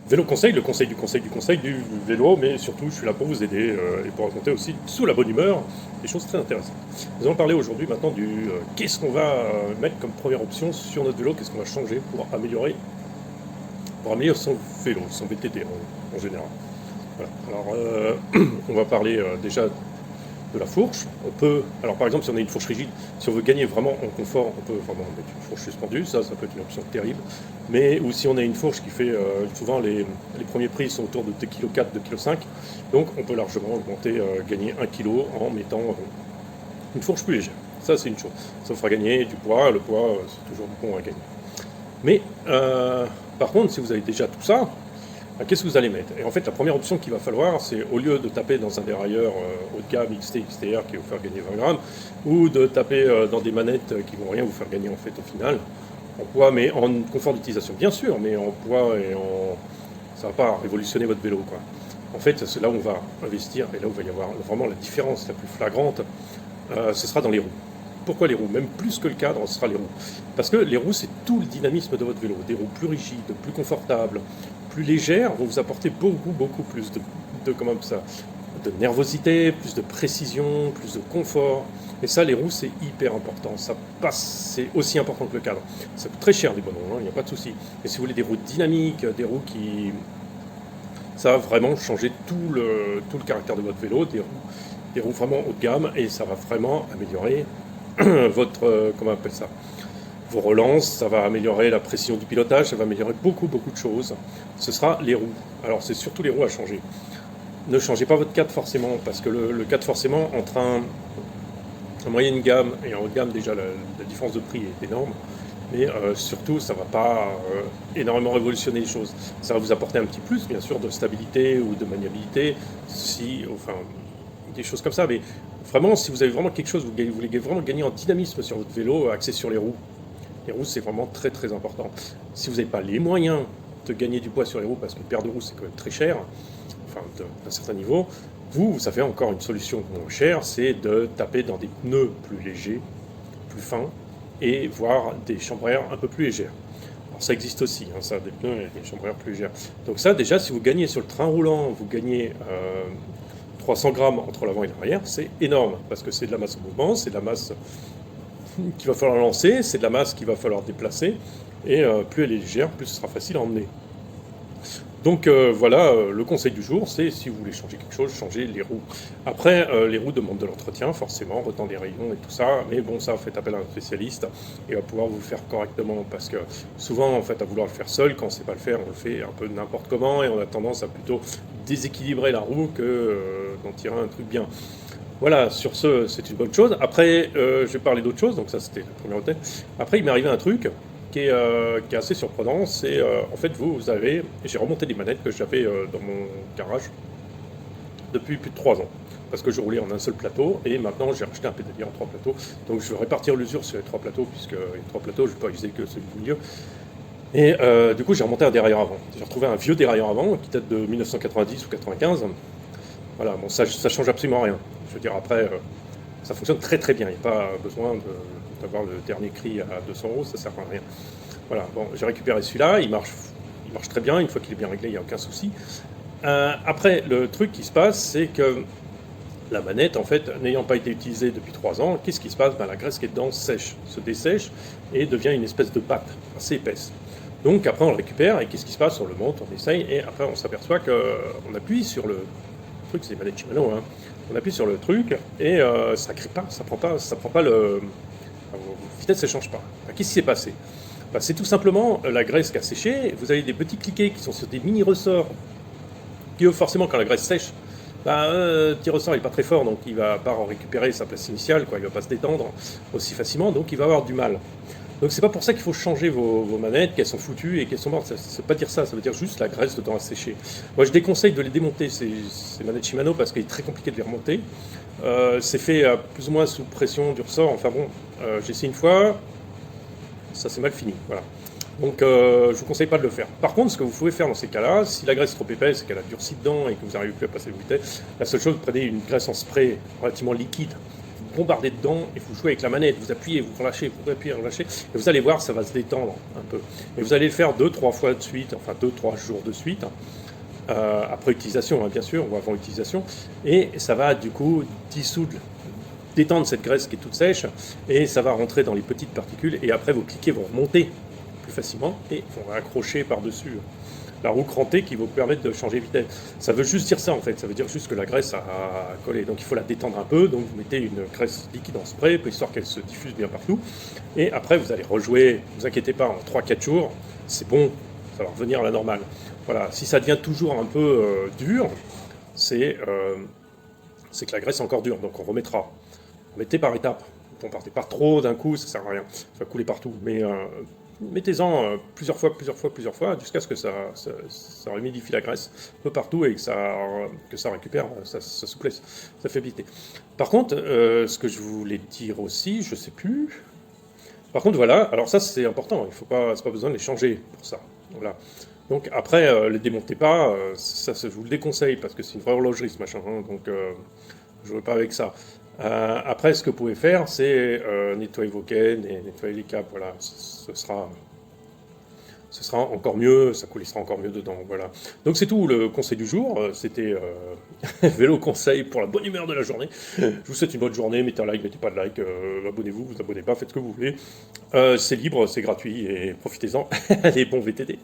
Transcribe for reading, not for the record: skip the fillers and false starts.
Vélo conseil, le conseil du vélo, mais surtout je suis là pour vous aider et pour raconter aussi sous la bonne humeur des choses très intéressantes. Nous allons parler aujourd'hui maintenant du qu'est-ce qu'on va mettre comme première option sur notre vélo, qu'est-ce qu'on va changer pour améliorer son vélo, son VTT en général. Voilà. Alors on va parler déjà de la fourche. On peut, alors par exemple si on a une fourche rigide, si on veut gagner vraiment en confort, on peut vraiment mettre une fourche suspendue, ça peut être une option terrible. Mais ou si on a une fourche qui fait, souvent les premiers prix sont autour de 2,4 kg, 2,5 kg, donc on peut largement augmenter, gagner 1 kg en mettant une fourche plus légère. Ça c'est une chose, ça vous fera gagner du poids, le poids c'est toujours bon à gagner. Mais par contre si vous avez déjà tout ça, qu'est-ce que vous allez mettre? Et en fait, la première option qu'il va falloir, c'est au lieu de taper dans un dérailleur haut de gamme XT, XTR qui va vous faire gagner 20 grammes, ou de taper dans des manettes qui vont rien vous faire gagner en fait au final, en poids, mais en confort d'utilisation, bien sûr, mais en poids et en... ça ne va pas révolutionner votre vélo, quoi. En fait, c'est là où on va investir, et là où il va y avoir vraiment la différence la plus flagrante, ce sera dans les roues. Pourquoi les roues? Même plus que le cadre, ce sera les roues. Parce que les roues, c'est tout le dynamisme de votre vélo. Des roues plus rigides, plus confortables, plus légères, vont vous apporter beaucoup plus de nervosité, plus de précision, plus de confort. Et ça, les roues, c'est hyper important. Ça passe, c'est aussi important que le cadre. Ça coûte très cher, des bonnes roues, il n'y a pas de souci. Mais si vous voulez des roues dynamiques, des roues qui... ça va vraiment changer tout le caractère de votre vélo, des roues vraiment haut de gamme, et ça va vraiment améliorer votre... comment on appelle ça? Vos relances, ça va améliorer la précision du pilotage, ça va améliorer beaucoup de choses. Ce sera les roues. Alors c'est surtout les roues à changer. Ne changez pas votre cadre forcément, parce que le cadre forcément, entre un moyenne gamme et un haut de gamme, déjà la différence de prix est énorme. Mais surtout, ça ne va pas énormément révolutionner les choses. Ça va vous apporter un petit plus, bien sûr, de stabilité ou de maniabilité, des choses comme ça. Mais vraiment, si vous avez vraiment quelque chose, vous voulez vraiment gagner en dynamisme sur votre vélo, axé sur les roues. Les roues, c'est vraiment très important. Si vous n'avez pas les moyens de gagner du poids sur les roues, parce qu'une paire de roues, c'est quand même très cher, enfin, d'un certain niveau, ça fait encore une solution moins chère, c'est de taper dans des pneus plus légers, plus fins, et voire des chambre à air un peu plus légères. Alors ça existe aussi, hein, ça, des pneus et des chambres à air plus légères. Donc ça, déjà, si vous gagnez sur le train roulant, vous gagnez 300 grammes entre l'avant et l'arrière, c'est énorme, parce que c'est de la masse au mouvement, c'est de la masse qu'il va falloir lancer, c'est de la masse qu'il va falloir déplacer, et plus elle est légère, plus ce sera facile à emmener. Donc voilà, le conseil du jour, c'est si vous voulez changer quelque chose, changez les roues. Après, les roues demandent de l'entretien, forcément, retenir des rayons et tout ça, mais bon, ça, faites appel à un spécialiste, et il va pouvoir vous le faire correctement, parce que souvent, en fait, à vouloir le faire seul, quand on ne sait pas le faire, on le fait un peu n'importe comment, et on a tendance à plutôt déséquilibrer la roue que d'en tirer un truc bien. Voilà, sur ce, c'est une bonne chose. Après, je vais parler d'autre chose, donc ça c'était la première tête. Après, il m'est arrivé un truc qui est assez surprenant, c'est en fait j'ai remonté des manettes que j'avais dans mon garage depuis plus de 3 ans. Parce que je roulais en un seul plateau, et maintenant j'ai racheté un pédalier en 3 plateaux. Donc je vais répartir l'usure sur les 3 plateaux, puisque les 3 plateaux, je ne vais pas utiliser que celui du milieu. Et du coup, j'ai remonté un dérailleur avant. J'ai retrouvé un vieux dérailleur avant, qui date de 1990 ou 95. Voilà, bon, ça change absolument rien. Je veux dire, après, ça fonctionne très bien. Il n'y a pas besoin d'avoir le dernier cri à 200 €, ça sert à rien. Voilà, bon, j'ai récupéré celui-là, il marche très bien. Une fois qu'il est bien réglé, il n'y a aucun souci. Après, le truc qui se passe, c'est que la manette, en fait, n'ayant pas été utilisée depuis 3 ans, qu'est-ce qui se passe? La graisse qui est dedans se dessèche et devient une espèce de pâte assez épaisse. Donc après, on le récupère, et qu'est-ce qui se passe? On le monte, on essaye, et après, on s'aperçoit qu'on appuie sur le truc, c'est des manettes Shimano, hein. On appuie sur le truc et ça crée pas, ça prend pas la vitesse, elle change pas. Qu'est-ce qui s'est passé? C'est tout simplement la graisse qui a séché. Vous avez des petits cliquets qui sont sur des mini ressorts qui, forcément, quand la graisse sèche, le petit ressort n'est pas très fort, donc il va pas en récupérer sa place initiale, quoi. Il va pas se détendre aussi facilement, donc il va avoir du mal. Donc c'est pas pour ça qu'il faut changer vos manettes, qu'elles sont foutues et qu'elles sont mortes. Ça veut pas dire ça, ça veut dire juste la graisse dedans à sécher. Moi je déconseille de les démonter, ces manettes Shimano, parce qu'il est très compliqué de les remonter. C'est fait plus ou moins sous pression du ressort. Enfin bon, j'ai essayé une fois, ça s'est mal fini. Voilà. Donc je vous conseille pas de le faire. Par contre, ce que vous pouvez faire dans ces cas-là, si la graisse est trop épaisse et qu'elle a durci dedans et que vous n'arrivez plus à passer le vitesse, la seule chose, vous prenez une graisse en spray relativement liquide, vous bombarder dedans et vous jouez avec la manette, vous appuyez, vous relâchez, vous appuyez, relâchez, et vous allez voir, ça va se détendre un peu. Et vous allez le faire 2-3 fois de suite, enfin 2-3 jours de suite, après utilisation, bien sûr, ou avant utilisation, et ça va du coup dissoudre, détendre cette graisse qui est toute sèche, et ça va rentrer dans les petites particules, et après vos cliquets vont remonter plus facilement, et vont accrocher par-dessus la roue crantée qui va vous permettre de changer de vitesse. Ça veut juste dire ça en fait, ça veut dire juste que la graisse a collé. Donc il faut la détendre un peu, donc vous mettez une graisse liquide en spray, pour histoire qu'elle se diffuse bien partout. Et après vous allez rejouer, ne vous inquiétez pas, en 3-4 jours, c'est bon, ça va revenir à la normale. Voilà, si ça devient toujours un peu dur, c'est que la graisse est encore dure, donc on remettra. Mettez par étapes, ne partez pas trop d'un coup, ça sert à rien, ça va couler partout. Mais mettez-en plusieurs fois, jusqu'à ce que ça humidifie la graisse un peu partout et que ça récupère sa souplesse, sa fiabilité. Par contre, ce que je voulais dire aussi, je sais plus. Par contre, voilà, alors ça c'est important, c'est pas besoin de les changer pour ça. Voilà. Donc après, les démontez pas, ça je vous le déconseille parce que c'est une vraie horlogerie ce machin, hein, donc je ne veux pas avec ça. Après, ce que vous pouvez faire, c'est nettoyer vos gaines et nettoyer les câbles. Voilà, ce sera encore mieux, ça coulissera encore mieux dedans. Voilà. Donc c'est tout le conseil du jour. C'était vélo conseil pour la bonne humeur de la journée. Je vous souhaite une bonne journée. Mettez un like, mettez pas de like, abonnez-vous, vous abonnez pas, faites ce que vous voulez. C'est libre, c'est gratuit et profitez-en. Allez, bon VTT.